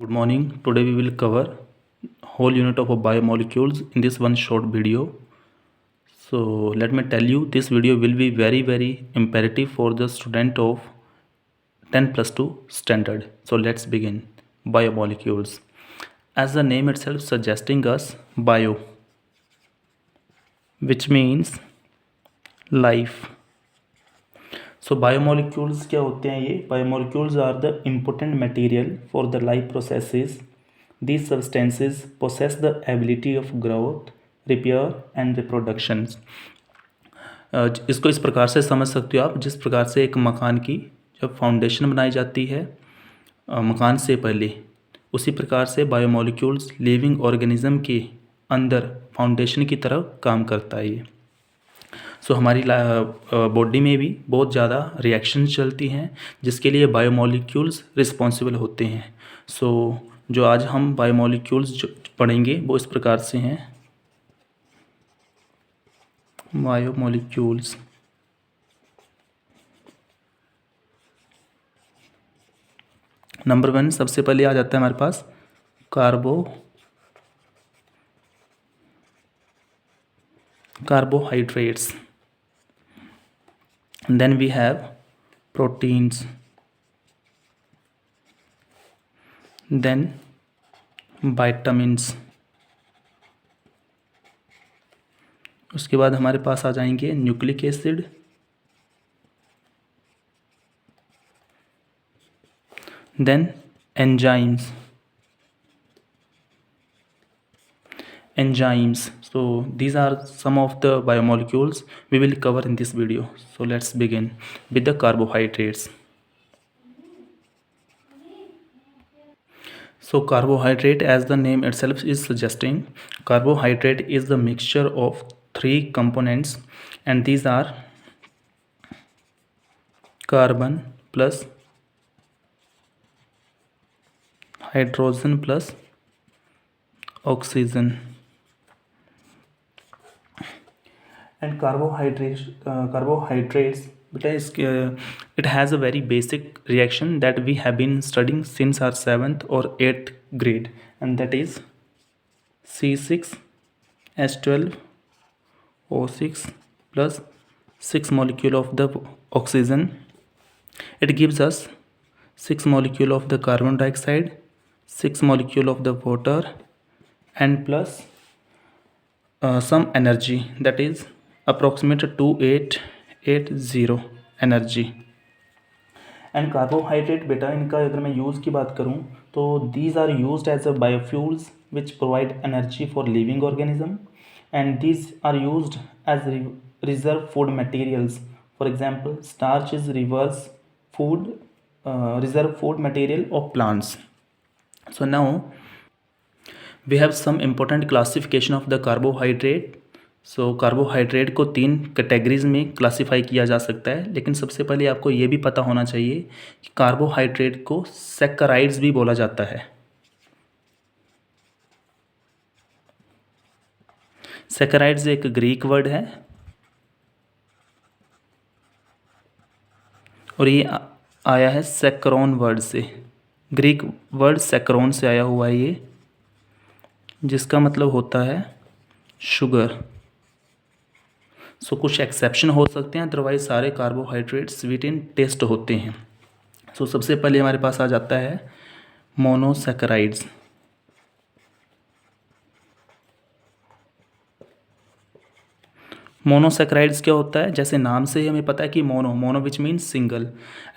Good morning. Today we will cover whole unit of biomolecules in this one short video. So let me tell you, this video will be very imperative for the student of 10 plus 2 standard. So let's begin. Biomolecules. As the name itself suggesting us bio, which means life. So biomolecules क्या होते हैं ये? Biomolecules are the important material for the life processes. These substances possess the ability of growth, repair and reproduction. इसको इस प्रकार से समझ सकते हो आप, जिस प्रकार से एक मकान की जब फाउंडेशन बनाई जाती है मकान से पहले, उसी प्रकार से बायोमोलिक्यूल्स लिविंग ऑर्गेनिज्म के अंदर फाउंडेशन की तरह काम करता है ये। सो हमारी बॉडी में भी बहुत ज़्यादा रिएक्शन चलती हैं जिसके लिए बायोमोलिक्यूल्स रिस्पॉन्सिबल होते हैं। सो जो आज हम बायोमोलिक्यूल्स पढ़ेंगे वो इस प्रकार से हैं। बायोमोलिक्यूल्स नंबर 1 सबसे पहले आ जाता है हमारे पास carbohydrates. Then we have proteins, then vitamins. उसके बाद हमारे पास आ जाएंगे nucleic acid, then enzymes. So these are some of the biomolecules we will cover in this video. So let's begin with the carbohydrates. So carbohydrate, as the name itself is suggesting, carbohydrate is the mixture of 3 components, and these are carbon plus hydrogen plus oxygen. And carbohydrates it has a very basic reaction that we have been studying since our 7th or 8th grade, and that is C6H12O6 plus 6 molecule of the oxygen. It gives us 6 molecule of the carbon dioxide, 6 molecule of the water, and plus some energy, that is approximate 2880 energy. And carbohydrate बेटा इनका अगर मैं use की बात करूँ तो these are used as a biofuels which provide energy for living organism, and these are used as reserve food materials. For example starch is reserve food material of plants. So now we have some important classification of the carbohydrate. So carbohydrate को 3 categories में classify किया जा सकता है, लेकिन सबसे पहले आपको ये भी पता होना चाहिए कि कार्बोहाइड्रेट को सैकराइड्स भी बोला जाता है. सैकराइड्स एक ग्रीक वर्ड है और ये आया है सैकरोन वर्ड से. ग्रीक वर्ड सैकरोन से आया हुआ है ये, जिसका मतलब होता है शुगर. सो कुछ एक्सेप्शन हो सकते हैं, अदरवाइज सारे कार्बोहाइड्रेट स्वीट इन टेस्ट होते हैं. सो सबसे पहले हमारे पास आ जाता है मोनोसैकराइड्स. मोनोसैकराइड्स क्या होता है? जैसे नाम से ही हमें पता है कि mono which means single,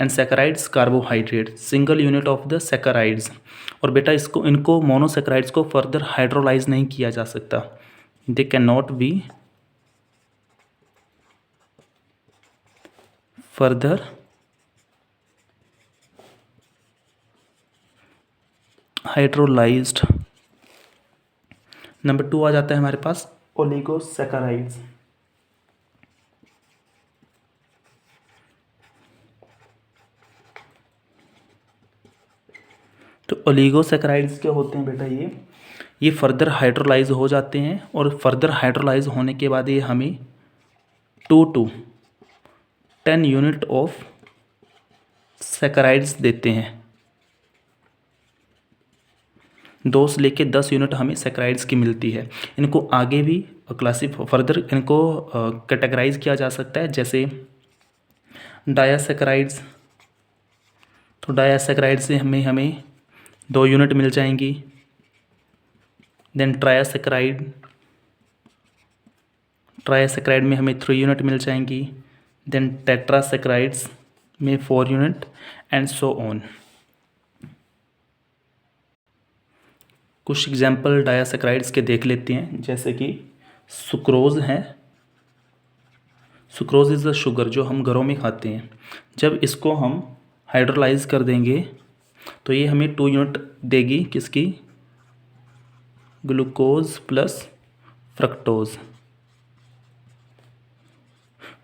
and saccharides carbohydrate, single unit of the saccharides. और बेटा इनको मोनोसैकराइड्स को फर्दर हाइड्रोलाइज नहीं किया जा सकता. They can not be further hydrolysed. Number 2 आ जाता है हमारे पास ओलिगोसैकराइड्स. तो ओलिगोसैकराइड्स क्या होते हैं बेटा? ये फर्दर हाइड्रोलाइज हो जाते हैं, और फर्दर हाइड्रोलाइज होने के बाद ये हमें 2 to 10 यूनिट ऑफ सैकराइड्स देते हैं. 2 से लेके 10 यूनिट हमें सैकराइड्स की मिलती है। इनको आगे भी फर्दर इनको कैटेगराइज किया जा सकता है, जैसे डायासैकराइड्स। तो डायासैकराइड से हमें 2 यूनिट मिल जाएंगी। देन ट्रायासैकराइड में हमें 3 यूनिट मिल जाएंगी। देन टेट्रासैकराइड्स में 4 यूनिट एंड सो ऑन। कुछ एग्जाम्पल डायासैकराइड्स के देख लेते हैं, जैसे कि सुक्रोज है। सुक्रोज इज़ द शुगर जो हम घरों में खाते हैं। जब इसको हम हाइड्रोलाइज कर देंगे तो ये हमें 2 यूनिट देगी, किसकी? Glucose plus fructose.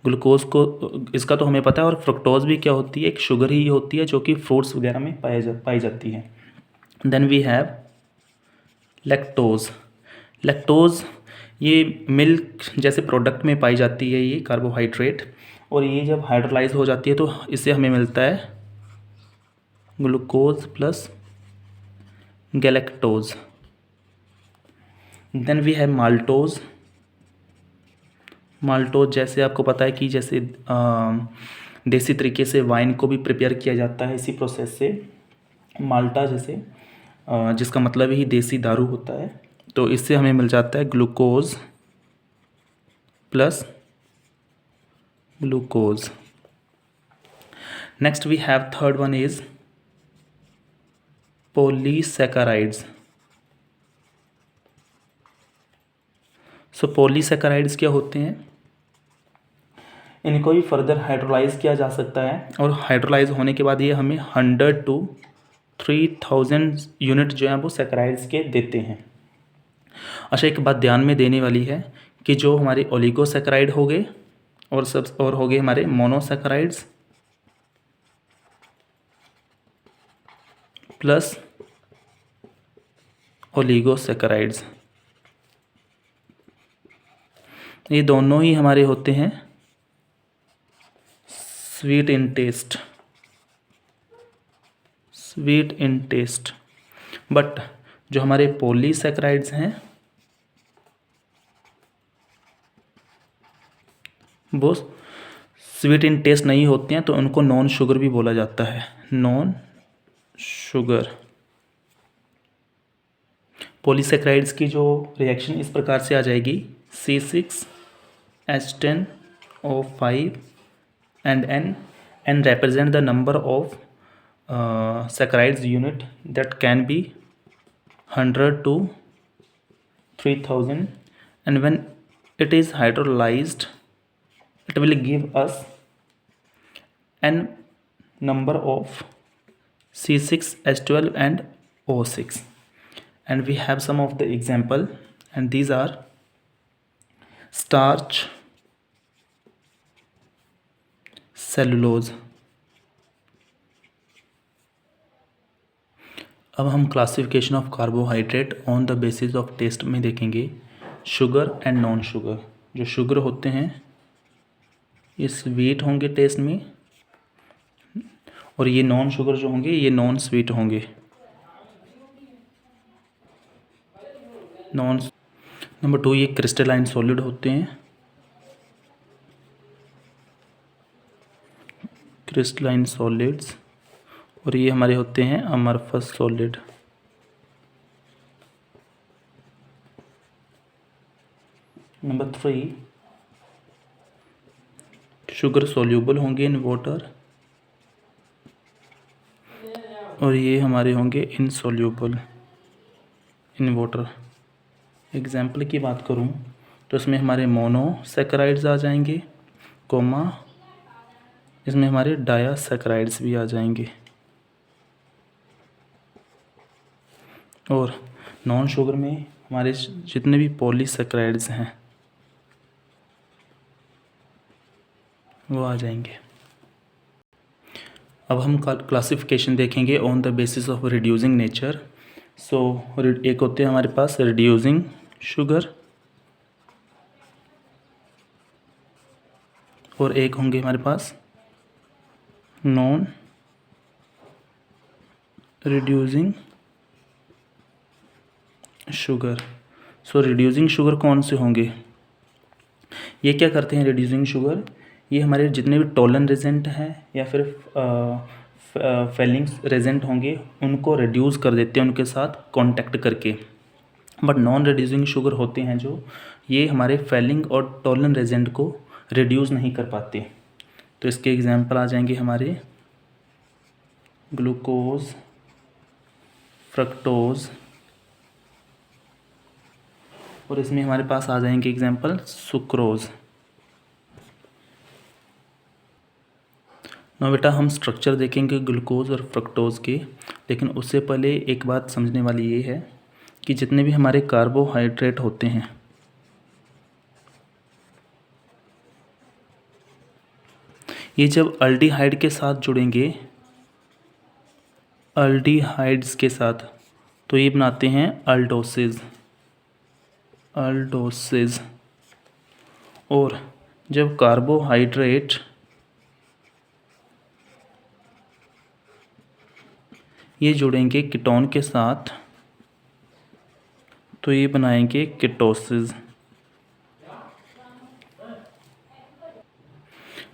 ग्लूकोज को इसका तो हमें पता है, और फ्रक्टोज भी क्या होती है? एक शुगर ही होती है जो कि फ्रूट्स वगैरह में पाई जाती है। Then we have lactose. Lactose ये मिल्क जैसे प्रोडक्ट में पाई जाती है, ये कार्बोहाइड्रेट, और ये जब हाइड्रोलाइज हो जाती है तो इससे हमें मिलता है glucose plus galactose. Then we have maltose. Maltose जैसे आपको पता है कि जैसे देसी तरीके से वाइन को भी प्रिपेयर किया जाता है इसी प्रोसेस से, माल्टा जैसे, जिसका मतलब ही देसी दारू होता है। तो इससे हमें मिल जाता है glucose plus glucose. Next we have third one is polysaccharides. So polysaccharides क्या होते हैं? इनको भी फर्दर हाइड्रोलाइज किया जा सकता है, और हाइड्रोलाइज होने के बाद ये हमें 100 to 3000 यूनिट जो हैं वो सैकेराइड्स के देते हैं। अच्छा, एक बात ध्यान में देने वाली है कि जो हमारे ओलिगोसैकेराइड हो गए और हो गए हमारे मोनोसैकेराइड्स प्लस ओलिगोसैकेराइड्स, ये दोनों ही हमारे होते हैं स्वीट इन टेस्ट। बट जो हमारे पॉलीसैकेराइड्स हैं वो स्वीट इन टेस्ट नहीं होते हैं, तो उनको नॉन शुगर भी बोला जाता है, नॉन शुगर। पॉलीसैकेराइड्स की जो रिएक्शन इस प्रकार से आ जाएगी, C6H10O5 and N represent the number of saccharides unit that can be 100 to 3000, and when it is hydrolyzed it will give us n number of C6H12 and O6. And we have some of the example, and these are starch, cellulose. अब हम classification of carbohydrate on the basis of taste में देखेंगे sugar and non sugar. जो sugar होते हैं ये sweet होंगे test में, और ये नॉन शुगर जो होंगे ये नॉन स्वीट होंगे। नंबर 2, ये क्रिस्टलाइन सॉलिड होते हैं, क्रिस्टलाइन सॉलिड्स, और ये हमारे होते हैं amorphous solid. Number 3, sugar soluble होंगे इन वाटर, और ये हमारे होंगे इनसॉल्यूबल इन वाटर। एग्जाम्पल की बात करूँ तो इसमें हमारे मोनोसैकेराइड्स आ जाएंगे, कोमा इसमें हमारे डायासैकेराइड्स भी आ जाएंगे, और नॉन शुगर में हमारे जितने भी पॉलीसैकेराइड्स हैं वो आ जाएंगे। अब हम क्लासिफिकेशन देखेंगे on the basis of reducing nature. So एक होते हैं हमारे पास रिड्यूसिंग शुगर, और एक होंगे हमारे पास नॉन रिड्यूसिंग शुगर। सो रिड्यूसिंग शुगर कौन से होंगे? ये क्या करते हैं रिड्यूसिंग शुगर? ये हमारे जितने भी टोलन रेजेंट हैं या फिर फेलिंग्स रेजेंट होंगे उनको रिड्यूस कर देते हैं उनके साथ कांटेक्ट करके। बट नॉन रिड्यूसिंग शुगर होते हैं जो, ये हमारे फेलिंग और टोलन रेजेंट को रिड्यूस नहीं कर पाते। तो इसके एग्जांपल आ जाएंगे हमारे ग्लूकोज, फ्रक्टोज, और इसमें हमारे पास आ जाएंगे एग्जांपल सुक्रोज। ना बेटा हम स्ट्रक्चर देखेंगे ग्लूकोज और फ्रक्टोज के, लेकिन उससे पहले एक बात समझने वाली ये है कि जितने भी हमारे कार्बोहाइड्रेट होते हैं ये जब अल्डिहाइड के साथ जुड़ेंगे, अल्डिहाइड्स के साथ, तो ये बनाते हैं अल्डोसिस, अल्डोसिस। और जब कार्बोहाइड्रेट ये जुड़ेंगे कीटोन के साथ तो ये बनाएंगे कीटोसिस।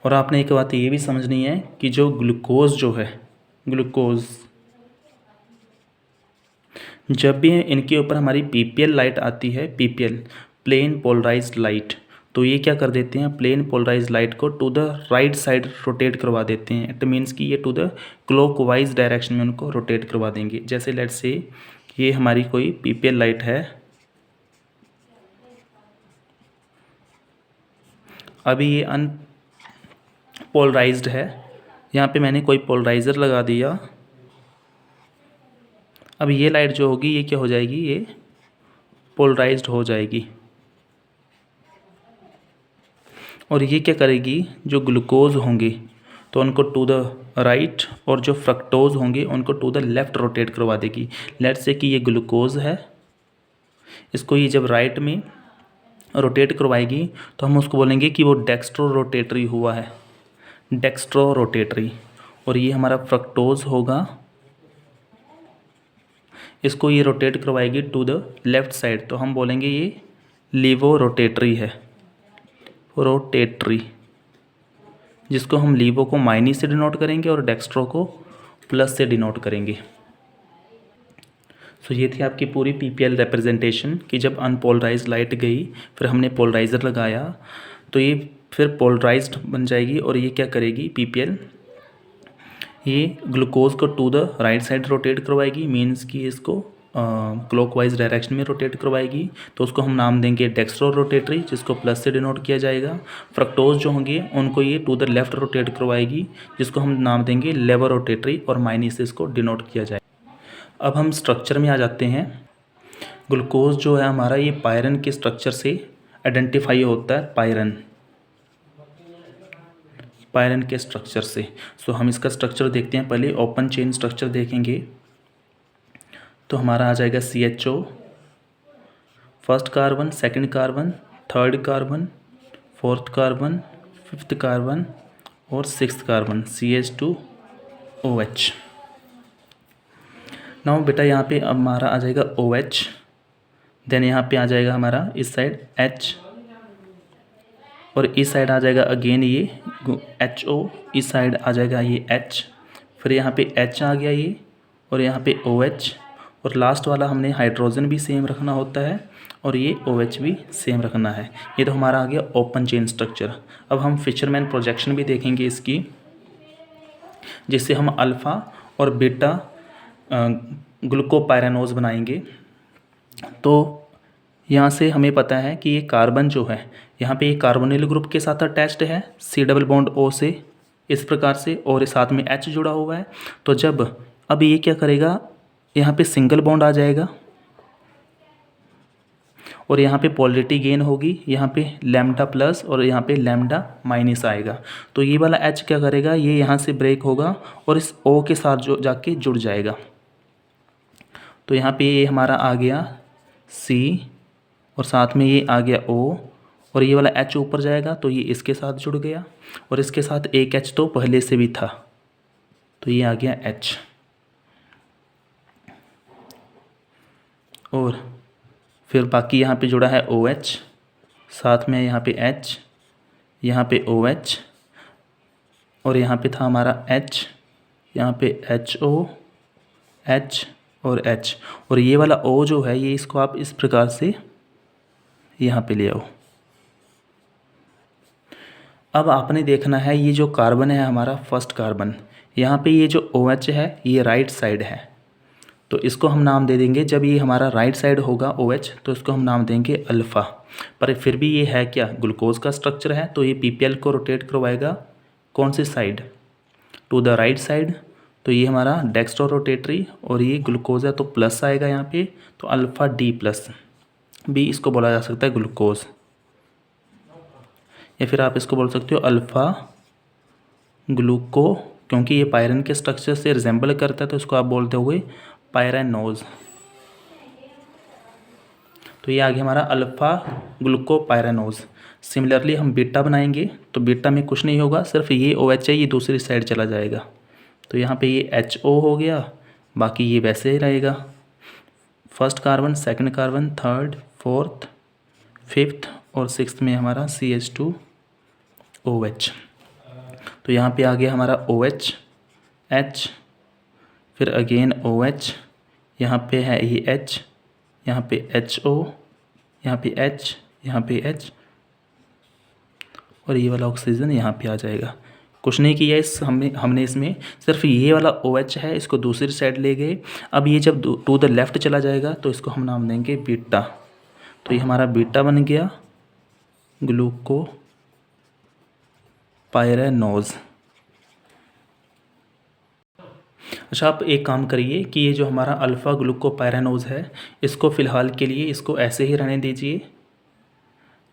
और आपने एक बात ये भी समझनी है कि जो ग्लूकोज जो है, ग्लूकोज जब भी इनके ऊपर हमारी पीपीएल लाइट आती है, पीपीएल प्लेन पोलराइज्ड लाइट, तो ये क्या कर देते हैं प्लेन पोलराइज्ड लाइट को to the right side rotate करवा देते हैं। इट मीन्स कि ये टू द क्लॉकवाइज डायरेक्शन में उनको रोटेट करवा देंगे। जैसे लेट्स से ये हमारी कोई पीपीएल लाइट है, अभी ये अनपोलराइज्ड है, यहाँ पे मैंने कोई पोलराइज़र लगा दिया। अब ये लाइट जो होगी ये क्या हो जाएगी, ये पोलराइज्ड हो जाएगी। और ये क्या करेगी, जो ग्लूकोज होंगे तो उनको टू द राइट, और जो फ्रक्टोज होंगे उनको टू द लेफ़्ट रोटेट करवा देगी। लेट्स से कि ये ग्लूकोज है, इसको ये जब राइट में रोटेट करवाएगी तो हम उसको बोलेंगे कि वो डेक्स्ट्रो रोटेटरी हुआ है, डेक्स्ट्रो रोटेटरी। और ये हमारा फ्रक्टोज होगा, इसको ये रोटेट करवाएगी टू द लेफ़्ट साइड, तो हम बोलेंगे ये लीवो रोटेटरी है, रोटेटरी, जिसको हम लीवो को माइनस से डिनोट करेंगे और डेक्स्ट्रो को प्लस से डिनोट करेंगे। सो ये थी आपकी पूरी पीपीएल रिप्रेजेंटेशन कि जब अनपोलराइज्ड लाइट गई फिर हमने पोलराइज़र लगाया तो ये फिर पोलराइज्ड बन जाएगी। और ये क्या करेगी पीपीएल, ये ग्लूकोज को to the right side rotate करवाएगी, मीन्स कि इसको क्लॉकवाइज डायरेक्शन में रोटेट करवाएगी, तो उसको हम नाम देंगे डेक्स्ट्रो रोटेटरी, जिसको प्लस से डिनोट किया जाएगा। फ्रक्टोज जो होंगे उनको ये टू द लेफ्ट रोटेट करवाएगी, जिसको हम नाम देंगे लेवर रोटेटरी, और माइनस से इसको डिनोट किया जाएगा। अब हम स्ट्रक्चर में आ जाते हैं। ग्लूकोज जो है हमारा ये पायरन के स्ट्रक्चर से आइडेंटिफाई होता है, पायरन, पायरन के स्ट्रक्चर से। सो हम इसका स्ट्रक्चर देखते हैं। पहले ओपन चेन स्ट्रक्चर देखेंगे तो हमारा आ जाएगा CHO, first carbon, second carbon, third carbon, fourth carbon, fifth carbon और सिक्स्थ कार्बन, CH2OH। नाउ बेटा यहाँ पे अब हमारा आ जाएगा OH, देन यहाँ पे आ जाएगा हमारा इस साइड H, और इस साइड आ जाएगा अगेन ये HO, इस साइड आ जाएगा ये H, फिर यहाँ पे H आ गया ये, और यहाँ पे OH, और लास्ट वाला हमने हाइड्रोजन भी सेम रखना होता है और ये OH भी सेम रखना है। ये तो हमारा आ गया ओपन चेन स्ट्रक्चर। अब हम फिशरमैन प्रोजेक्शन भी देखेंगे इसकी, जिससे हम अल्फ़ा और बीटा ग्लूकोपायरानोज बनाएंगे। तो यहाँ से हमें पता है कि ये कार्बन जो है यहाँ पे ये कार्बोनिल ग्रुप के साथ अटैच्ड है C डबल बॉन्ड O से, इस प्रकार से, और साथ में H जुड़ा हुआ है। तो जब अब ये क्या करेगा, यहाँ पे सिंगल बॉन्ड आ जाएगा और यहाँ पे पोलरिटी गेन होगी, यहाँ पे लैम्डा प्लस और यहाँ पे लैम्डा माइनस आएगा। तो ये वाला H क्या करेगा, ये यहाँ से ब्रेक होगा और इस O के साथ जो जाके जुड़ जाएगा। तो यहाँ पे ये हमारा आ गया C और साथ में ये आ गया O, और ये वाला H ऊपर जाएगा तो ये इसके साथ जुड़ गया, और इसके साथ एक H तो पहले से भी था, तो ये आ गया H। और फिर बाकी यहाँ पे जुड़ा है OH, साथ में यहाँ पे H, यहाँ पे OH, और यहाँ पे था हमारा H, यहाँ पे HO, H और H, और ये वाला O जो है ये इसको आप इस प्रकार से यहाँ पे ले आओ। अब आपने देखना है ये जो कार्बन है हमारा फर्स्ट कार्बन, यहाँ पे ये जो OH है ये राइट साइड है, तो इसको हम नाम दे देंगे, जब ये हमारा राइट साइड होगा OH तो इसको हम नाम देंगे अल्फ़ा। पर फिर भी ये है क्या, ग्लूकोज का स्ट्रक्चर है, तो ये PPL को रोटेट करवाएगा कौन सी side, to the right side, तो ये हमारा डेक्स्ट्रो रोटेटरी, और ये ग्लूकोज है तो प्लस आएगा यहाँ पे, तो अल्फ़ा D प्लस भी इसको बोला जा सकता है ग्लूकोज, या फिर आप इसको बोल सकते हो अल्फ़ा ग्लूको, क्योंकि ये पायरन के स्ट्रक्चर से रिजेंबल करता है तो इसको आप बोलते हुए पायरेनोज। तो ये आ गया हमारा अल्फ़ा ग्लूकोपायरेनोज। सिमिलरली हम बीटा बनाएंगे, तो बीटा में कुछ नहीं होगा, सिर्फ ये OH है ये दूसरी साइड चला जाएगा, तो यहाँ पे ये HO हो गया, बाकी ये वैसे ही रहेगा, first carbon, second carbon, third, fourth, fifth और सिक्स्थ में हमारा CH2OH। तो यहाँ पे आ गया हमारा OH, H, फिर अगेन OH, यहाँ पे है ये H, यहाँ पे HO, यहाँ पे H, यहाँ पे H, और ये वाला ऑक्सीजन यहाँ पे आ जाएगा। कुछ नहीं किया हमने इसमें सिर्फ ये वाला OH है इसको दूसरी साइड ले गए। अब ये जब टू द लेफ़्ट चला जाएगा तो इसको हम नाम देंगे बीटा, तो ये हमारा बीटा बन गया ग्लूकोपायरेनोज। अच्छा, आप एक काम करिए कि ये जो हमारा अल्फ़ा ग्लूकोपायरेनोज है इसको फ़िलहाल के लिए इसको ऐसे ही रहने दीजिए,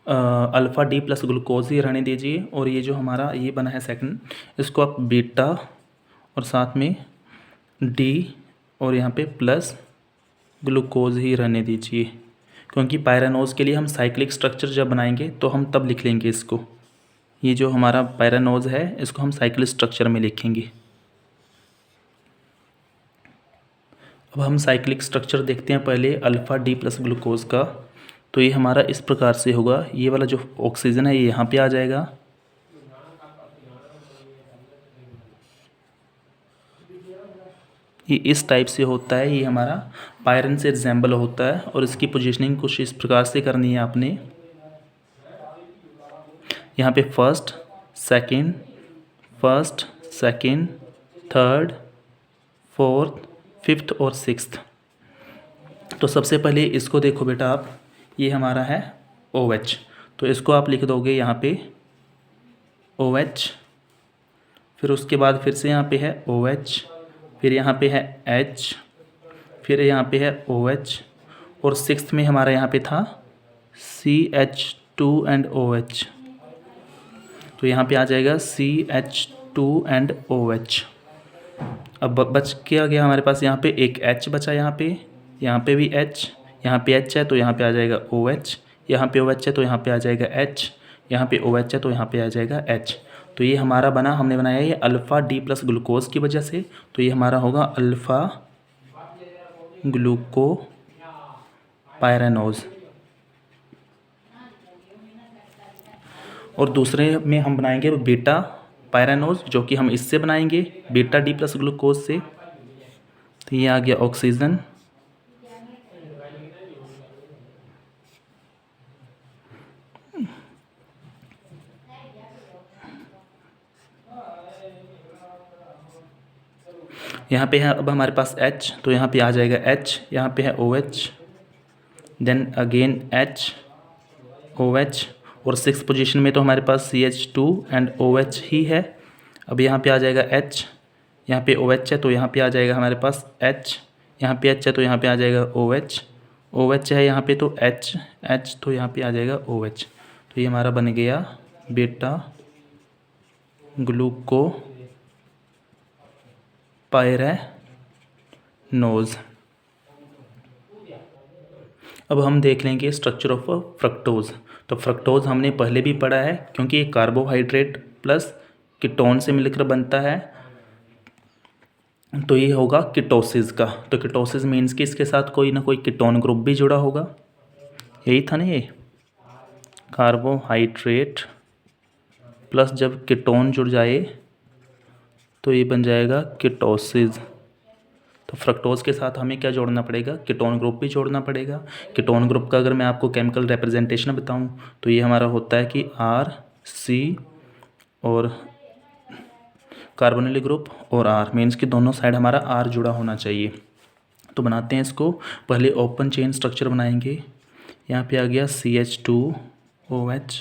अल्फ़ा D प्लस ग्लूकोज ही रहने दीजिए, और ये जो हमारा ये बना है सेकंड इसको आप बीटा और साथ में D और यहाँ पे प्लस ग्लूकोज ही रहने दीजिए, क्योंकि पायरेनोज के लिए हम साइक्लिक स्ट्रक्चर जब बनाएंगे तो हम तब लिख लेंगे इसको, ये जो हमारा पायरेनोज है इसको हम साइक्लिक स्ट्रक्चर में लिखेंगे। अब हम साइक्लिक स्ट्रक्चर देखते हैं पहले अल्फ़ा D प्लस ग्लूकोज का, तो ये हमारा इस प्रकार से होगा, ये वाला जो ऑक्सीजन है ये यहाँ पे आ जाएगा, ये इस टाइप से होता है, ये हमारा पायरन से रिजेंबल होता है, और इसकी पोजीशनिंग कुछ इस प्रकार से करनी है आपने, यहाँ पे first second, third, fourth, fifth और सिक्स्थ। तो सबसे पहले इसको देखो बेटा आप, ये हमारा है OH, तो इसको आप लिख दोगे यहाँ पे OH, फिर उसके बाद फिर से यहाँ पे है OH, फिर यहाँ पे है H, फिर यहाँ पे है OH, और सिक्स्थ में हमारा यहाँ पे था CH2 एंड OH, तो यहाँ पे आ जाएगा CH2 एंड OH। अब बच क्या गया हमारे पास, यहाँ पे एक H बचा, यहाँ पे भी H, यहाँ पे H है तो यहाँ पे आ जाएगा OH, यहाँ पे OH है तो यहाँ पे आ जाएगा H, यहाँ पे OH है तो यहाँ पे आ जाएगा H। तो ये हमारा हमने बनाया ये अल्फ़ा D प्लस ग्लूकोज की वजह से, तो ये हमारा होगा अल्फ़ा ग्लूकोपायरेनोज। और दूसरे में हम बनाएंगे बीटा पायरेनोज, जो कि हम इससे बनाएंगे बीटा D प्लस ग्लूकोज से, तो ये आ गया ऑक्सीजन, यहाँ पे है अब हमारे पास H, तो यहाँ पे आ जाएगा H, यहाँ पे है OH, then again H, OH, और सिक्स पोजीशन में तो हमारे पास CH2 एंड OH ही है। अब यहाँ पे आ जाएगा H, यहाँ पे OH है तो यहाँ पे आ जाएगा हमारे पास H, यहाँ पे H है तो यहाँ पे आ जाएगा OH, OH है यहाँ पे तो H तो यहाँ पे आ जाएगा OH। तो ये हमारा बन गया बीटा ग्लूकोपायरेनोज। अब हम देख लेंगे स्ट्रक्चर ऑफ फ्रक्टोज। तो फ्रक्टोज हमने पहले भी पढ़ा है, क्योंकि ये कार्बोहाइड्रेट प्लस कीटोन से मिलकर बनता है, तो ये होगा कीटोसिस का। तो कीटोसिस मीन्स कि इसके साथ कोई ना कोई कीटोन ग्रुप भी जुड़ा होगा। यही था ना ये, कार्बोहाइड्रेट प्लस जब कीटोन जुड़ जाए तो ये बन जाएगा कीटोसिस। तो फ्रक्टोज के साथ हमें क्या जोड़ना पड़ेगा, कीटोन ग्रुप भी जोड़ना पड़ेगा। कीटोन ग्रुप का अगर मैं आपको केमिकल रिप्रेजेंटेशन बताऊं तो ये हमारा होता है कि आर सी और कार्बोनिल ग्रुप और आर, मीन्स कि दोनों साइड हमारा आर जुड़ा होना चाहिए। तो बनाते हैं इसको, पहले ओपन चेन स्ट्रक्चर बनाएंगे। यहाँ पे आ गया CH2OH,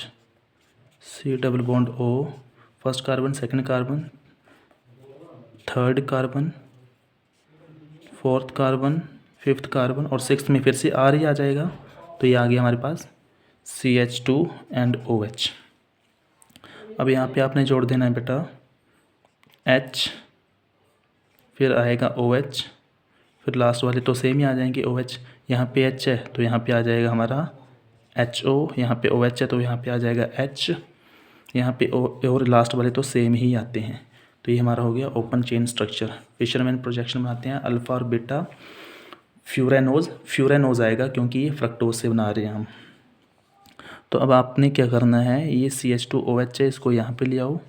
C double bond O, first carbon, second carbon, third carbon, fourth carbon, fifth carbon और सिक्स्थ में फिर से आर ही आ जाएगा। तो ये आ गया हमारे पास CH2 एंड OH। अब यहाँ पे आपने जोड़ देना है बेटा H, फिर आएगा OH, फिर लास्ट वाले तो सेम ही आ जाएंगे OH। यहाँ पे H है तो यहाँ पे आ जाएगा हमारा HO, यहाँ पे OH है तो यहाँ पे आ जाएगा H, यहाँ पे O, और लास्ट वाले तो सेम ही आते हैं। तो ये हमारा हो गया open chain structure. Fisherman projection बनाते हैं, अल्फ़ा और बीटा फ्यूरेनोज आएगा क्योंकि ये फ्रक्टोज से बना रहे हैं हम। तो अब आपने क्या करना है, ये CH2OH है, इसको यहाँ पे ले आओ,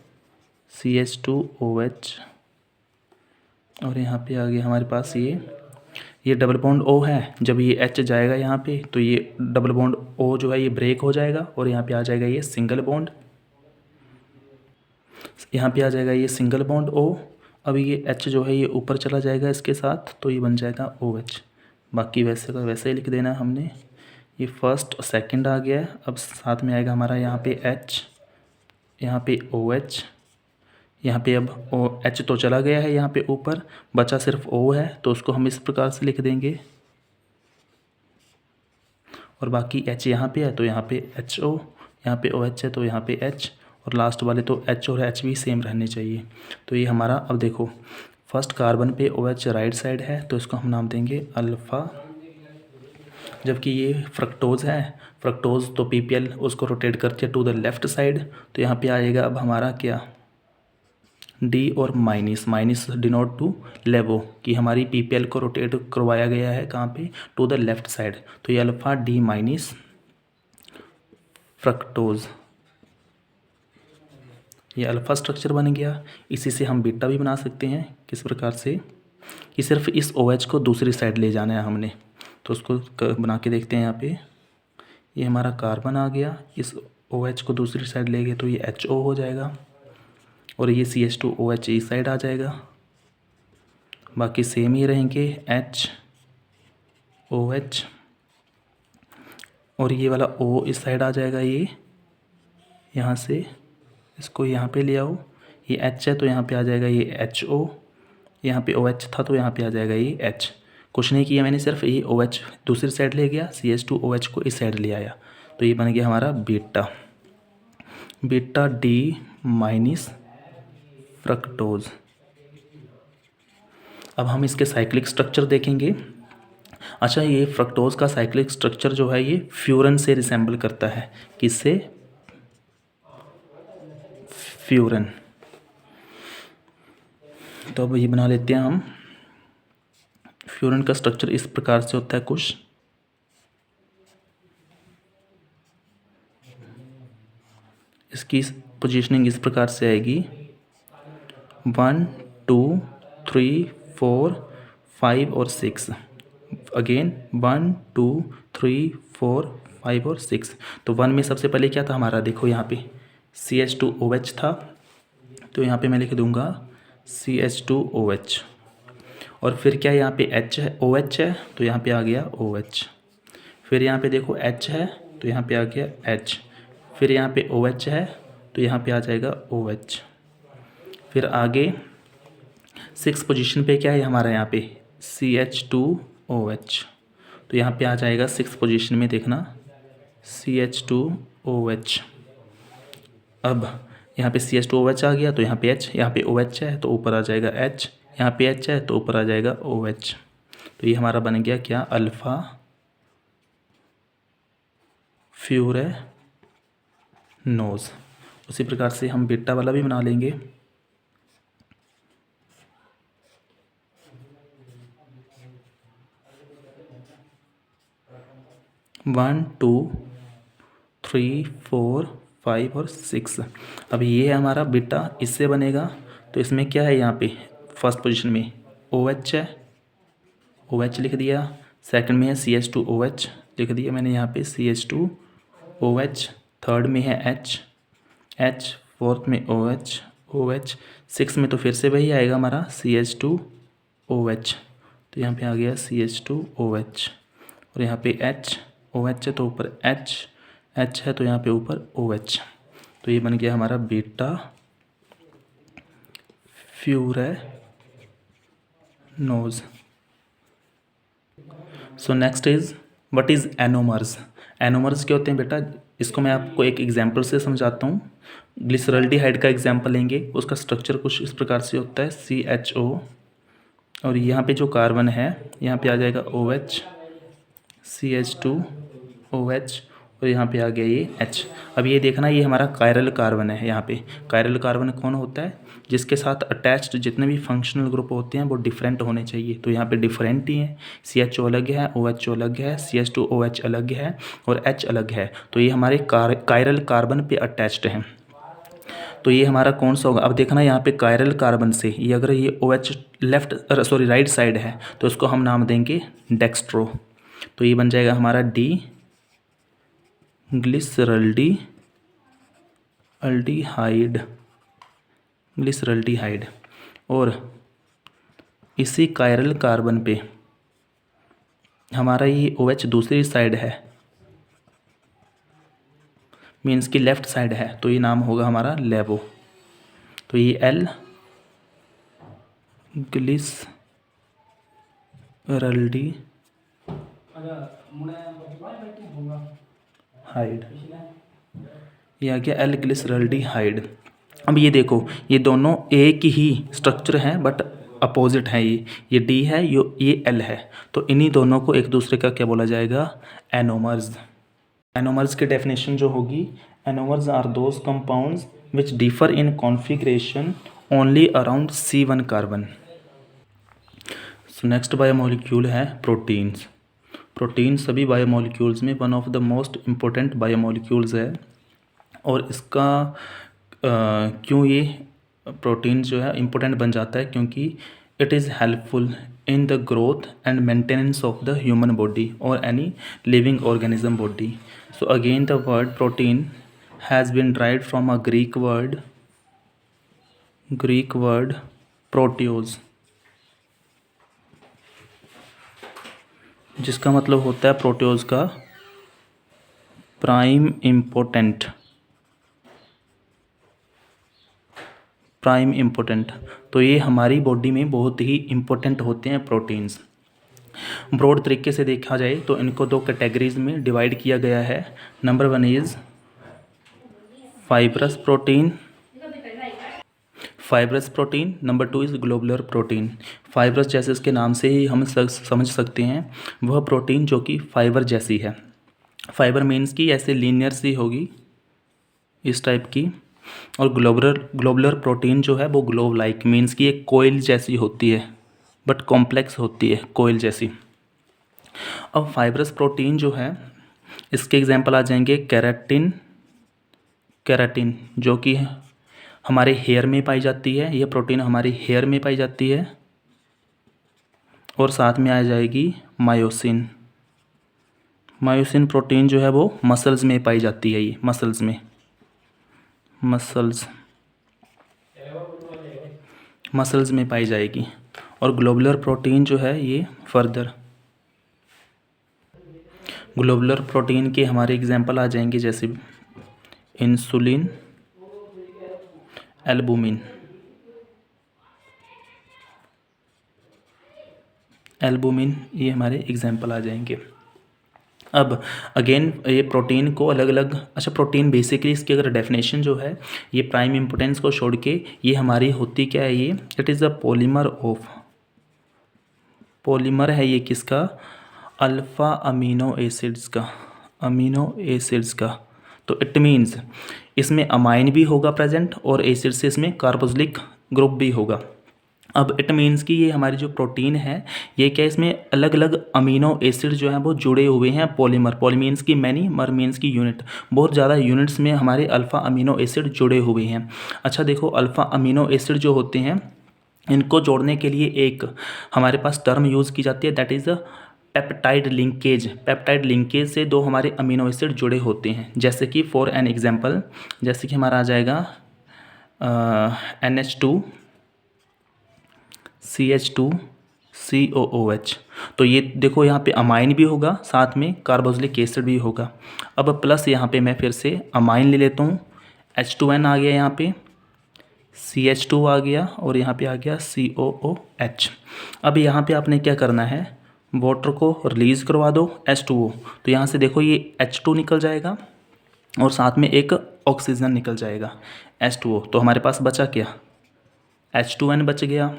CH2OH, और यहाँ पे आ गया हमारे पास ये डबल बॉन्ड O है। जब ये H जाएगा यहाँ पे तो ये डबल बॉन्ड O जो है ये ब्रेक हो जाएगा और यहाँ पे आ जाएगा ये सिंगल बॉन्ड, यहाँ पे आ जाएगा ये सिंगल बॉन्ड O। अब ये H जो है ये ऊपर चला जाएगा इसके साथ तो ये बन जाएगा OH। बाकी वैसे का वैसे ही लिख देना है हमने। ये फर्स्ट और सेकंड आ गया है, अब साथ में आएगा हमारा यहाँ पे H, यहाँ पे OH, यहाँ पे अब H तो चला गया है यहाँ पे ऊपर, बचा सिर्फ O है तो उसको हम इस प्रकार से लिख देंगे, और बाकी H यहाँ पे है तो यहाँ पे HO, यहाँ पे OH है तो यहाँ पे H, और लास्ट वाले तो H और H भी सेम रहने चाहिए। तो ये हमारा, अब देखो फर्स्ट कार्बन पे OH राइट साइड है तो इसको हम नाम देंगे अल्फ़ा, जबकि ये फ्रक्टोज है, फ्रक्टोज तो PPL उसको रोटेट करके टू द लेफ्ट साइड, तो यहाँ पे आएगा अब हमारा क्या D और माइनस डिनोट टू लेवो कि हमारी PPL को रोटेट करवाया गया है कहाँ पे, टू द लेफ्ट साइड। तो ये अल्फ़ा D माइनस फ्रक्टोज, ये अल्फ़ा स्ट्रक्चर बन गया। इसी से हम बीटा भी बना सकते हैं, किस प्रकार से कि सिर्फ इस OH को दूसरी साइड ले जाना है हमने। तो उसको बना के देखते हैं। यहाँ पे ये हमारा कार्बन आ गया, इस OH को दूसरी साइड ले गए तो ये HO हो जाएगा, और ये CH2OH इस साइड आ जाएगा, बाकी सेम ही रहेंगे HOH, और ये वाला O इस साइड आ जाएगा, ये यहाँ से इसको यहाँ पे ले आओ, ये H है तो यहाँ पे आ जाएगा ये HO, यहाँ पे OH था तो यहाँ पे आ जाएगा ये H। कुछ नहीं किया मैंने, सिर्फ ये OH दूसरी साइड ले गया, CH2OH को इस साइड ले आया, तो ये बन गया हमारा बीटा D माइनस फ्रक्टोज। अब हम इसके साइक्लिक स्ट्रक्चर देखेंगे। अच्छा, ये फ्रक्टोज का साइक्लिक स्ट्रक्चर जो है ये फ्यूरन से रिसेंबल करता है, किससे, फ्यूरन। तो अब ये बना लेते हैं हम। फ्यूरन का स्ट्रक्चर इस प्रकार से होता है कुछ, इसकी पोजीशनिंग इस प्रकार से आएगी 1 2 3 4 5 और 6, अगेन 1 2 3 4 5 और 6। तो 1 में सबसे पहले क्या था हमारा, देखो यहाँ पे CH2OH था, तो यहाँ पे मैं लिख दूंगा CH2OH, और फिर क्या यहाँ पे H है, OH है तो यहाँ पे आ गया OH, फिर यहाँ पे देखो H है तो यहाँ पे आ गया H, फिर यहाँ पे OH है तो यहाँ पे आ जाएगा OH, फिर आगे 6 पोजीशन पे क्या है हमारा, यहाँ पे CH2OH, तो यहाँ पे आ जाएगा 6 पोजीशन में, देखना CH2OH। अब यहाँ पे CH2OH आ गया तो यहाँ पे H, यहाँ पे OH है तो ऊपर आ जाएगा H, यहाँ पे H है तो ऊपर आ जाएगा OH। तो ये हमारा बन गया क्या, अल्फ़ा फ्यूरेनोज। उसी प्रकार से हम बीटा वाला भी बना लेंगे। 1 2 3 4 5 और 6। अब ये है हमारा बीटा, इससे बनेगा तो इसमें क्या है, यहाँ पे फर्स्ट पोजीशन में OH है, OH लिख दिया। सेकंड में है CH2OH लिख दिया मैंने यहाँ पे CH2OH। थर्ड में है H, फोर्थ में OH। सिक्स में तो फिर से वही आएगा हमारा CH2OH, तो यहाँ पे आ गया CH2OH। और यहाँ पे OH है तो ऊपर H है तो यहाँ पे ऊपर OH, तो ये बन गया हमारा beta furanose. So next is what is anomers. Anomers क्या होते हैं बेटा, इसको मैं आपको एक एग्जांपल से समझाता हूँ। ग्लिसरल्डिहाइड का एग्जांपल लेंगे, उसका स्ट्रक्चर कुछ इस प्रकार से होता है CHO, और यहाँ पे जो कार्बन है यहाँ पे आ जाएगा OH, CH2OH, और यहाँ पे आ गया ये H। अब ये देखना, ये हमारा कायरल कार्बन है। यहाँ पे कायरल कार्बन कौन होता है, जिसके साथ अटैच्ड जितने भी फंक्शनल ग्रुप होते हैं वो डिफरेंट होने चाहिए, तो यहाँ पे डिफरेंट ही है। CHO अलग है, OH अलग है, CH2OH अलग है और H अलग है, तो ये हमारे कायरल कार्बन पे अटैच्ड हैं। तो ये हमारा कौन सा होगा, अब देखना यहाँ पे कायरल कार्बन से ये अगर ये OH राइट साइड है तो इसको हम नाम देंगे डेक्स्ट्रो, तो ये बन जाएगा हमारा D ग्लिसरल्डिहाइड। और इसी कायरल कार्बन पे हमारा ये OH दूसरी साइड है, मीन्स कि लेफ्ट साइड है, तो ये नाम होगा हमारा लेवो। तो ये L ग्लिसरल्डिहाइड, ये आ गया L ग्लिसरल्डिहाइड। अब ये देखो, ये दोनों एक ही स्ट्रक्चर हैं बट अपोजिट हैं। ये D है, ये L है, तो इन्हीं दोनों को एक दूसरे का क्या बोला जाएगा, एनोमर्स। एनोमर्स की डेफिनेशन जो होगी, anomers are those compounds which differ in configuration only around C1 carbon. So next biomolecule है प्रोटीन्स। प्रोटीन सभी बायोमोलिक्यूल्स में one of the most important biomolecules है, और इसका क्यों ये प्रोटीन जो है इम्पोर्टेंट बन जाता है, क्योंकि it is helpful in the growth and maintenance of the human body or any living organism body. So again the word protein has been derived from a Greek word proteos, जिसका मतलब होता है प्रोटियोज का prime important. तो ये हमारी body में बहुत ही इम्पोर्टेंट होते हैं प्रोटीन्स। ब्रॉड तरीके से देखा जाए तो इनको दो कैटेगरीज में डिवाइड किया गया है। Number 1 is fibrous protein, number 2 is globular protein. Fibrous जैसे इसके नाम से ही हम समझ सकते हैं, वह प्रोटीन जो कि फाइबर जैसी है। फाइबर मीन्स कि ऐसे लीनियर सी होगी इस टाइप की, और ग्लोबुलर प्रोटीन जो है वो ग्लोब लाइक मीन्स कि एक कोयल जैसी होती है बट कॉम्प्लेक्स होती है, कोयल जैसी। अब फाइब्रस प्रोटीन जो है इसके एग्जांपल आ जाएंगे केराटिन जो कि हमारे हेयर में पाई जाती है, यह प्रोटीन हमारे हेयर में पाई जाती है। और साथ में आ जाएगी मायोसिन प्रोटीन जो है वो मसल्स में पाई जाती है, ये मसल्स में पाई जाएगी। और ग्लोबुलर प्रोटीन जो है ये फर्दर ग्लोबुलर प्रोटीन के हमारे एग्जांपल आ जाएंगे जैसे इंसुलिन, एल्बुमिन ये हमारे एग्जांपल आ जाएंगे। अब अगेन ये प्रोटीन को अलग अलग, अच्छा प्रोटीन बेसिकली इसकी अगर डेफिनेशन जो है, ये प्राइम इम्पोर्टेंस को छोड़ के ये हमारी होती क्या है, ये इट इज़ अ पॉलीमर है ये किसका, अल्फ़ा अमीनो एसिड्स का। तो इट मीन्स इसमें अमाइन भी होगा प्रेजेंट और एसिड से इसमें कार्बोक्सिलिक ग्रुप भी होगा। अब इट मीन्स कि ये हमारी जो प्रोटीन है ये क्या, इसमें अलग अलग अमीनो एसिड जो हैं वो जुड़े हुए हैं। पॉलीमर, पॉली मीन्स की मैनी, मर मीन्स की यूनिट, बहुत ज़्यादा यूनिट्स में हमारे अल्फ़ा अमीनो एसिड जुड़े हुए हैं। अच्छा देखो, अल्फ़ा अमीनो एसिड जो होते हैं इनको जोड़ने के लिए एक हमारे पास टर्म यूज़ की जाती है, that is peptide linkage. Peptide linkage से दो हमारे अमीनो एसिड जुड़े होते हैं। जैसे कि फॉर एन एग्जांपल, जैसे कि हमारा आ जाएगा NH2 CH2 COOH। तो ये देखो यहाँ पे अमाइन भी होगा, साथ में कार्बोक्सिलिक एसिड भी होगा। अब प्लस यहाँ पे मैं फिर से अमाइन ले लेता हूँ, H2N आ गया, यहाँ पे CH2 आ गया और यहाँ पे आ गया COOH। अब यहाँ पे आपने क्या करना है, वाटर को रिलीज़ करवा दो H2O, तो यहाँ से देखो ये H2 निकल जाएगा और साथ में एक ऑक्सीजन निकल जाएगा H2O। तो हमारे पास बचा क्या, H2N बच गया,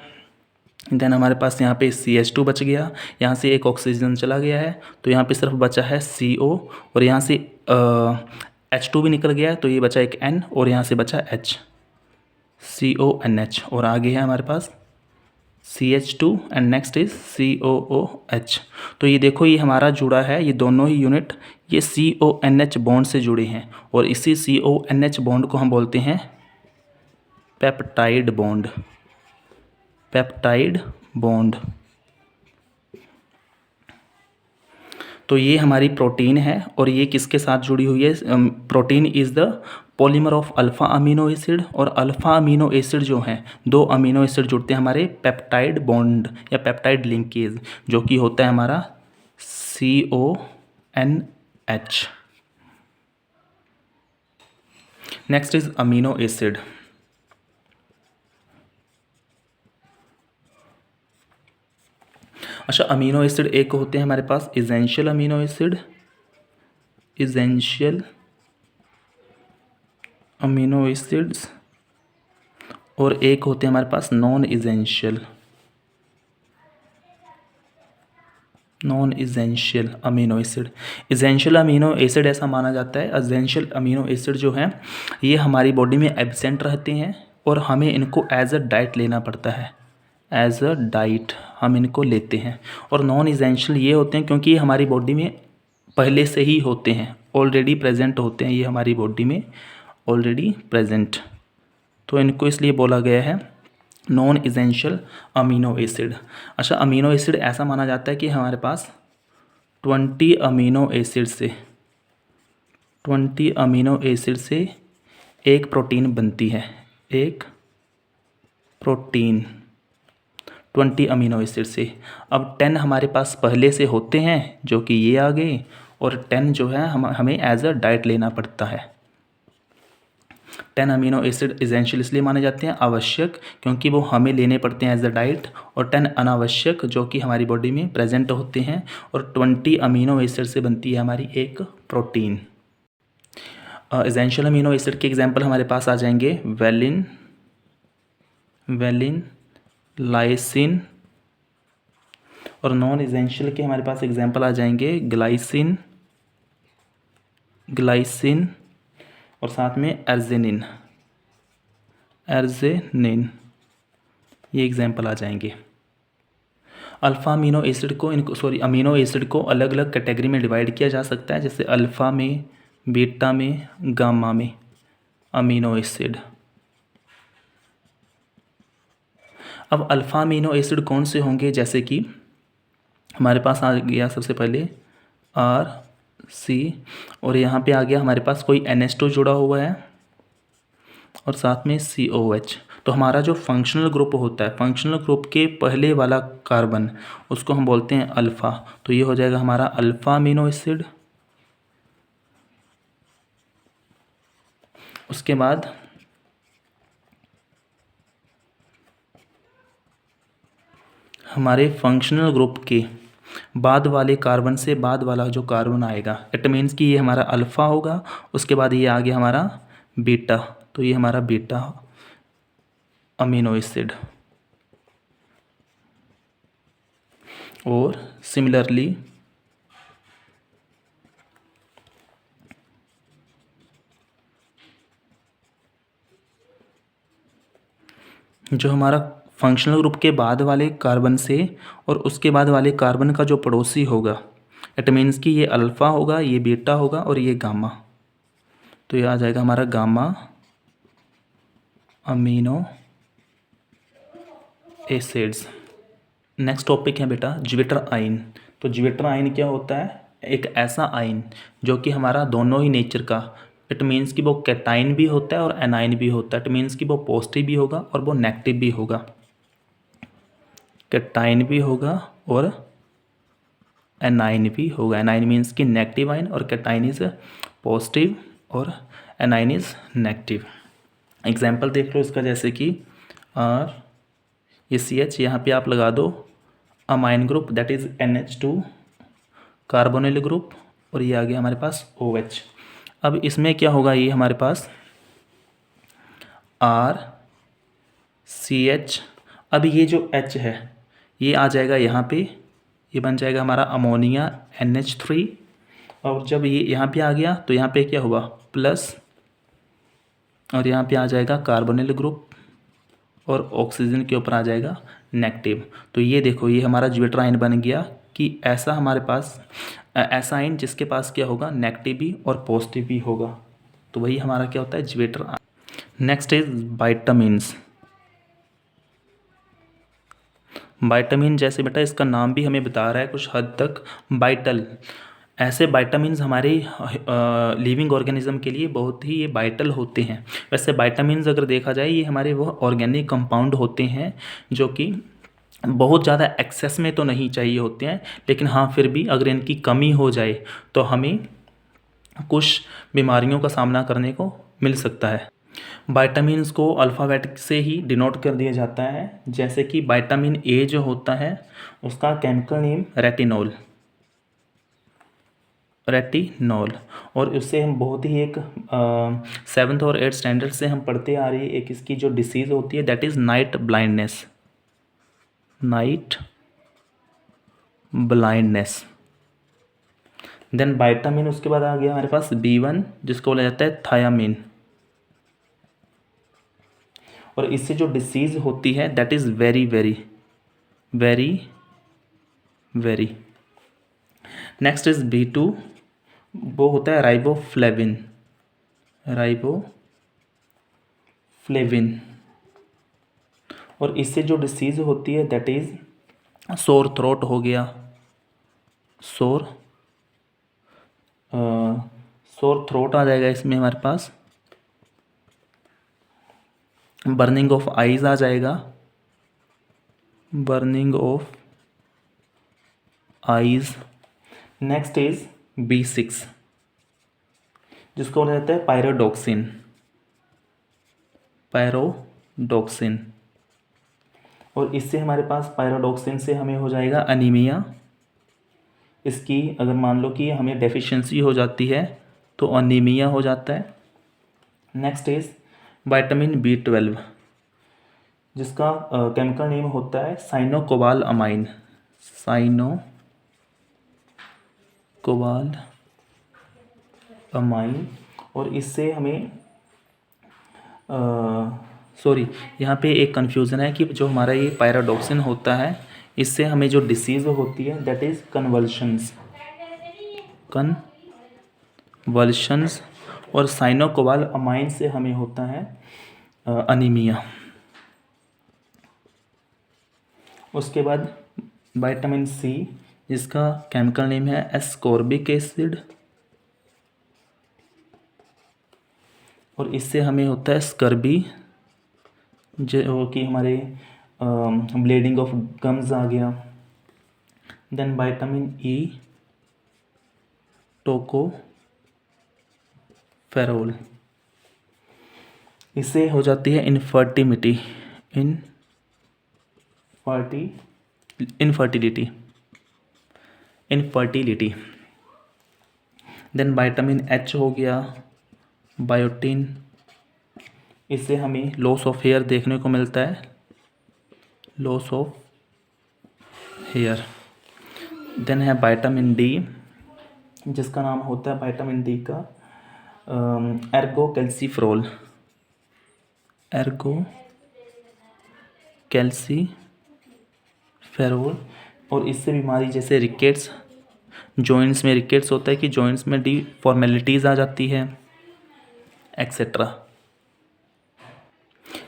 देन हमारे पास यहाँ पे CH2 बच गया, यहाँ से एक ऑक्सीजन चला गया है, तो यहाँ पे सिर्फ बचा है CO और यहाँ से H2 भी निकल गया है, तो ये बचा एक N और यहाँ से बचा H, CONH, और आगे है हमारे पास CH2 and next is COOH। तो ये देखो ये हमारा जुड़ा है, ये दोनों ही यूनिट ये CONH बॉन्ड से जुड़े हैं और इसी CONH बॉन्ड को हम बोलते हैं पेप्टाइड बॉन्ड। Peptide bond. तो ये हमारी प्रोटीन है और ये किसके साथ जुड़ी हुई है, protein is the polymer of alpha amino acid, और अल्फ़ा अमीनो एसिड जो हैं, दो अमीनो एसिड जुड़ते हैं हमारे पेप्टाइड बॉन्ड या पेप्टाइड लिंकेज, जो कि होता है हमारा CONH। Next is amino acid. अच्छा, अमीनो एसिड एक होते हैं हमारे पास essential amino acid, essential amino acids, और एक होते हैं हमारे पास non essential, non essential amino acid. Essential amino acid ऐसा माना जाता है, इसेंशियल अमीनो एसिड जो हैं ये हमारी बॉडी में एब्सेंट रहते हैं और हमें इनको एज अ डाइट लेना पड़ता है, एज अ डाइट हम इनको लेते हैं। और नॉन इसेंशियल ये होते हैं क्योंकि ये हमारी बॉडी में पहले से ही होते हैं, ऑलरेडी प्रेजेंट होते हैं, ये हमारी बॉडी में ऑलरेडी प्रेजेंट, तो इनको इसलिए बोला गया है नॉन इसेंशियल अमीनो एसिड। अच्छा, अमीनो एसिड ऐसा माना जाता है कि हमारे पास 20 अमीनो एसिड से 20 अमीनो एसिड से एक प्रोटीन बनती है, एक प्रोटीन 20 अमीनो एसिड से। अब 10 हमारे पास पहले से होते हैं जो कि ये आ गए, और 10 जो है हमें एज अ डाइट लेना पड़ता है। 10 अमीनो एसिड इसेंशियल इसलिए माने जाते हैं आवश्यक, क्योंकि वो हमें लेने पड़ते हैं एज अ डाइट, और 10 अनावश्यक जो कि हमारी बॉडी में प्रेजेंट होते हैं, और 20 अमीनो एसिड से बनती है हमारी एक प्रोटीन। इसेंशियल अमीनो एसिड के एग्जांपल हमारे पास आ जाएंगे वेलिन, वेलिन, लाइसिन, और नॉन इसेंशियल के हमारे पास एग्जांपल आ जाएंगे ग्लाइसिन, ग्लाइसिन, और साथ में एर्जिनिन, एर्जिनिन, ये एग्जांपल आ जाएंगे। अल्फ़ा अमीनो एसिड को अमीनो एसिड को अलग अलग कैटेगरी में डिवाइड किया जा सकता है, जैसे अल्फ़ा में, बीटा में, गामा में अमीनो एसिड। अब अल्फ़ा अमीनो एसिड कौन से होंगे, जैसे कि हमारे पास आ गया सबसे पहले RC, और यहाँ पे आ गया हमारे पास कोई NH2 जुड़ा हुआ है और साथ में COH। तो हमारा जो फंक्शनल ग्रुप होता है, फंक्शनल ग्रुप के पहले वाला कार्बन, उसको हम बोलते हैं अल्फ़ा। तो ये हो जाएगा हमारा अल्फ़ा अमीनो एसिड। उसके बाद हमारे फंक्शनल ग्रुप के बाद वाले कार्बन से बाद वाला जो कार्बन आएगा, इट मीन्स कि ये हमारा अल्फ़ा होगा, उसके बाद ये आ गया हमारा बीटा, तो ये हमारा बीटा अमीनो एसिड। और सिमिलरली जो हमारा फंक्शनल ग्रुप के बाद वाले कार्बन से और उसके बाद वाले कार्बन का जो पड़ोसी होगा, इट मीन्स कि ये अल्फ़ा होगा, ये बीटा होगा और ये गामा। तो ये आ जाएगा हमारा gamma amino acids. Next topic है बेटा ज्विटर आयन। तो ज्विटर आयन क्या होता है? एक ऐसा आयन जो कि हमारा दोनों ही नेचर का, इट मीन्स कि वो कैटाइन भी होता है और एनाइन भी होता है। इट मीन्स कि वो पॉजिटिव भी होगा और वो नेगेटिव भी होगा। कैटाइन भी होगा और एनाइन भी होगा। एनाइन मीन्स कि नेगेटिव आयन और कैटाइन इज पॉजिटिव और एनाइन इज नेगेटिव। एग्जाम्पल देख लो इसका, जैसे कि आर ये CH यहाँ पे आप लगा दो amine group that is NH2 carbonyl group और ये आ गया हमारे पास OH। अब इसमें क्या होगा, ये हमारे पास RCH। अब ये जो H है ये आ जाएगा यहाँ पे, ये बन जाएगा हमारा अमोनिया NH3। और जब ये यहाँ पे आ गया तो यहाँ पे क्या हुआ प्लस, और यहाँ पे आ जाएगा कार्बोनिल ग्रुप और ऑक्सीजन के ऊपर आ जाएगा नेगेटिव। तो ये देखो ये हमारा ज्विटर आयन बन गया कि ऐसा हमारे पास ऐसा आयन जिसके पास क्या होगा नेगेटिव भी और पॉजिटिव भी होगा। तो वही हमारा क्या होता है zwitter ion. Next is vitamins. Vitamin जैसे बेटा इसका नाम भी हमें बता रहा है कुछ हद तक वाइटल। ऐसे वाइटामिन्स हमारे लिविंग ऑर्गेनिज्म के लिए बहुत ही ये वाइटल होते हैं। वैसे वाइटामिन्स अगर देखा जाए ये हमारे वो ऑर्गेनिक कंपाउंड होते हैं जो कि बहुत ज़्यादा एक्सेस में तो नहीं चाहिए होते हैं, लेकिन हाँ फिर भी अगर इनकी कमी हो जाए तो हमें कुछ बीमारियों का सामना करने को मिल सकता है। वाइटामिन्स को अल्फ़ाबेट से ही डिनोट कर दिया जाता है, जैसे कि विटामिन ए जो होता है उसका केमिकल नेम रेटिनॉल, रेटिनॉल। और उससे हम बहुत ही एक 7th और 8th स्टैंडर्ड से हम पढ़ते आ रही है एक इसकी जो डिसीज़ होती है that is night blindness, night blindness. Then vitamin उसके बाद आ गया हमारे पास B1 जिसको बोला जाता है थायामीन। और इससे जो डिसीज़ होती है that is very very very very. Next is B2, वो होता है राइबोफ्लेविन, राइबोफ्लेविन। और इससे जो डिसीज़ होती है दैट इज़ सोर थ्रोट हो गया, सोर थ्रोट आ जाएगा इसमें हमारे पास। बर्निंग ऑफ आईज आ जाएगा, burning of eyes. Next is B6 जिसको बोला जाता है पायरोडॉक्सिन, पायरोडॉक्सिन। और इससे हमारे पास पायरोडॉक्सिन से हमें हो जाएगा अनीमिया। इसकी अगर मान लो कि हमें डेफिशिएंसी हो जाती है तो अनीमिया हो जाता है। नेक्स्ट इज विटामिन B12 जिसका केमिकल नेम होता है साइनोकोबाल अमाइन, साइनोकोबाल अमाइन। और इससे हमें सॉरी यहाँ पे एक कन्फ्यूज़न है कि जो हमारा ये पायरोडॉक्सिन होता है इससे हमें जो डिसीज़ होती है दैट इज़ कन्वल्शंस, कन्वल्शंस। और साइनोकोबाल अमाइन से हमें होता है अनीमिया। उसके बाद विटामिन C जिसका केमिकल नेम है एस्कॉर्बिक एसिड। और इससे हमें होता है स्कर्बी जो कि हमारे ब्लीडिंग ऑफ गम्स आ गया। देन विटामिन E टोकोफेरोल, इससे हो जाती है infertility, infertility. Then vitamin H हो गया, बायोटिन। इससे हमें लॉस ऑफ हेयर देखने को मिलता है, लॉस ऑफ हेयर। देन है विटामिन D जिसका नाम होता है विटामिन D का एर्गो कैल्सीफ्रोल, एर्गो कैल्सीफेरोल। और इससे बीमारी जैसे रिकेट्स, जॉइंट्स में रिकेट्स होता है कि जॉइंट्स में डिफॉर्मेलिटीज़ आ जाती है, एक्सेट्रा।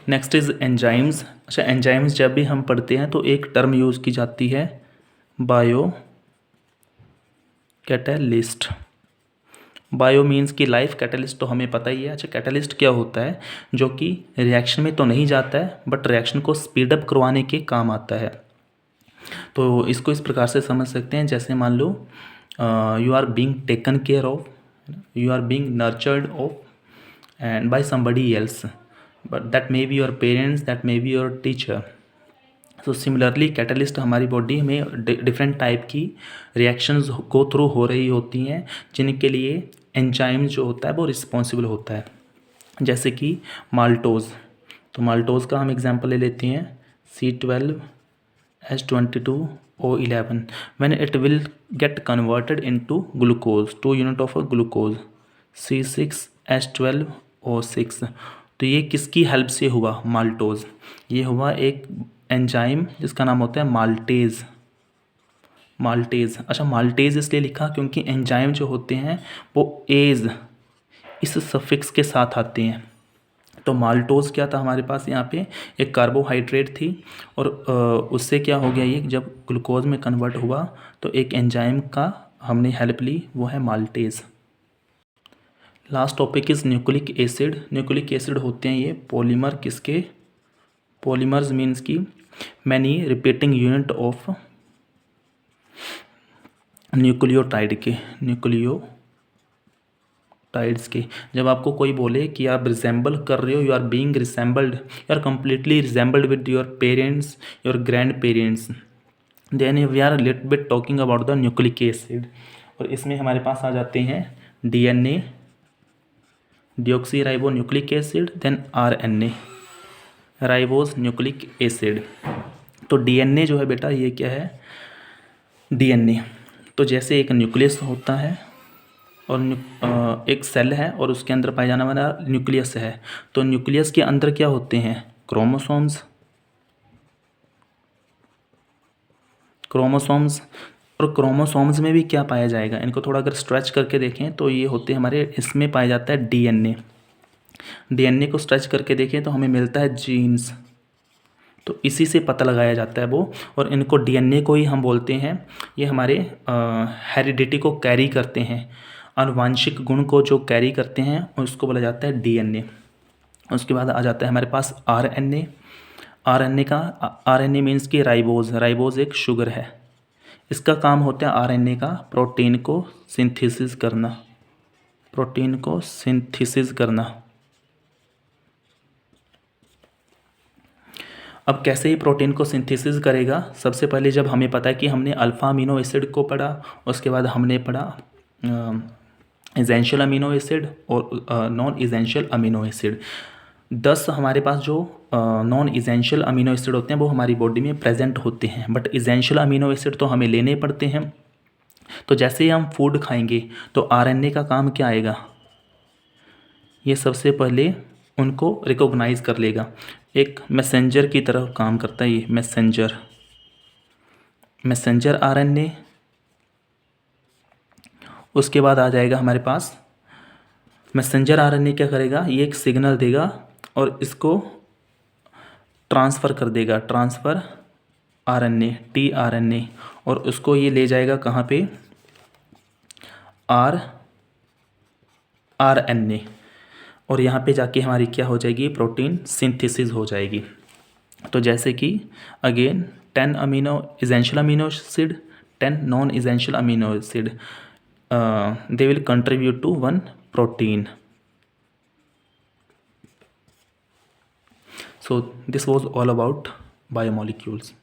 Next is enzymes. अच्छा, एंजाइम्स जब भी हम पढ़ते हैं तो एक टर्म यूज़ की जाती है, बायो कैटलिस्ट। बायो मीन्स की लाइफ, कैटलिस्ट तो हमें पता ही है। अच्छा, कैटलिस्ट क्या होता है? जो कि रिएक्शन में तो नहीं जाता है बट रिएक्शन को स्पीड अप करवाने के काम आता है। तो इसको इस प्रकार से समझ सकते हैं, जैसे मान लो you are being taken care of, you are being nurtured of and by somebody else, but that may be your parents, that may be your teacher. So similarly catalyst हमारी बॉडी में डिफरेंट टाइप की reactions go through हो रही होती हैं, जिनके लिए enzyme जो होता है वो रिस्पॉन्सिबल होता है। जैसे कि माल्टोज, तो माल्टोज का हम एग्जांपल ले लेते हैं, C12H22O11 when it will get converted into glucose, 2 unit of glucose, C6H12O6। तो ये किसकी हेल्प से हुआ? माल्टोज। ये हुआ एक एंजाइम जिसका नाम होता है माल्टेज। माल्टेज, अच्छा माल्टेज इसलिए लिखा क्योंकि एंजाइम जो होते हैं वो एज इस सफिक्स के साथ आते हैं। तो माल्टोज क्या था हमारे पास यहाँ पे? एक कार्बोहाइड्रेट थी और उससे क्या हो गया, ये जब ग्लूकोज में कन्वर्ट हुआ तो एक एंजाइम का हमने हेल्प ली, वो है maltase. Last topic is nucleic acid. Nucleic acid होते हैं ये पॉलीमर, किसके? पॉलीमर्स मीन्स की many repeating unit of nucleotide के, न्यूक्लियोटाइड्स के। जब आपको कोई बोले कि आप रिजेंबल कर रहे हो, you are being resembled, you are completely resembled with your parents, your grandparents, then we are little bit talking about the nucleic acid. और इसमें हमारे पास आ जाते हैं DNA, deoxyribonucleic acid, then RNA, ribose nucleic acid. तो DNA जो है बेटा, ये क्या है? DNA तो जैसे एक न्यूक्लियस होता है और एक सेल है और उसके अंदर पाया जाने वाला न्यूक्लियस है। तो न्यूक्लियस के अंदर क्या होते हैं? क्रोमोसोम्स, और क्रोमोसोम्स में भी क्या पाया जाएगा? इनको थोड़ा अगर स्ट्रेच करके देखें तो ये होते हैं हमारे, इसमें पाया जाता है DNA। DNA को स्ट्रेच करके देखें तो हमें मिलता है जीन्स। तो इसी से पता लगाया जाता है वो, और इनको DNA को ही हम बोलते हैं, ये हमारे हेरिडिटी को कैरी करते हैं, आनुवांशिक गुण को जो कैरी करते हैं उसको बोला जाता है DNA। उसके बाद आ जाता है हमारे पास RNA। RNA मीन्स कि राइबोज एक शुगर है। इसका काम होता है RNA का प्रोटीन को सिंथेसिस करना। अब कैसे ही प्रोटीन को सिंथेसिस करेगा? सबसे पहले जब हमें पता है कि हमने अल्फ़ा अमीनो एसिड को पढ़ा, उसके बाद हमने पढ़ा एसेंशियल अमीनो एसिड और नॉन एसेंशियल अमीनो एसिड। 10 हमारे पास जो नॉन एसेंशियल अमीनो एसिड होते हैं वो हमारी बॉडी में प्रेजेंट होते हैं, बट एसेंशियल अमीनो एसिड तो हमें लेने पड़ते हैं। तो जैसे ही हम फूड खाएंगे तो RNA का काम क्या आएगा? ये सबसे पहले उनको रिकॉग्नाइज कर लेगा, एक मैसेंजर की तरह काम करता है ये मैसेंजर RNA। उसके बाद आ जाएगा हमारे पास मैसेंजर RNA क्या करेगा? ये एक सिग्नल देगा और इसको ट्रांसफ़र कर देगा, ट्रांसफ़र RNA, tRNA, और उसको ये ले जाएगा कहाँ पे? RNA, और यहाँ पे जाके हमारी क्या हो जाएगी? प्रोटीन सिंथेसिस हो जाएगी। तो जैसे कि again 10 essential amino acid, 10 non essential amino acid, they will contribute to one protein. So this was all about biomolecules.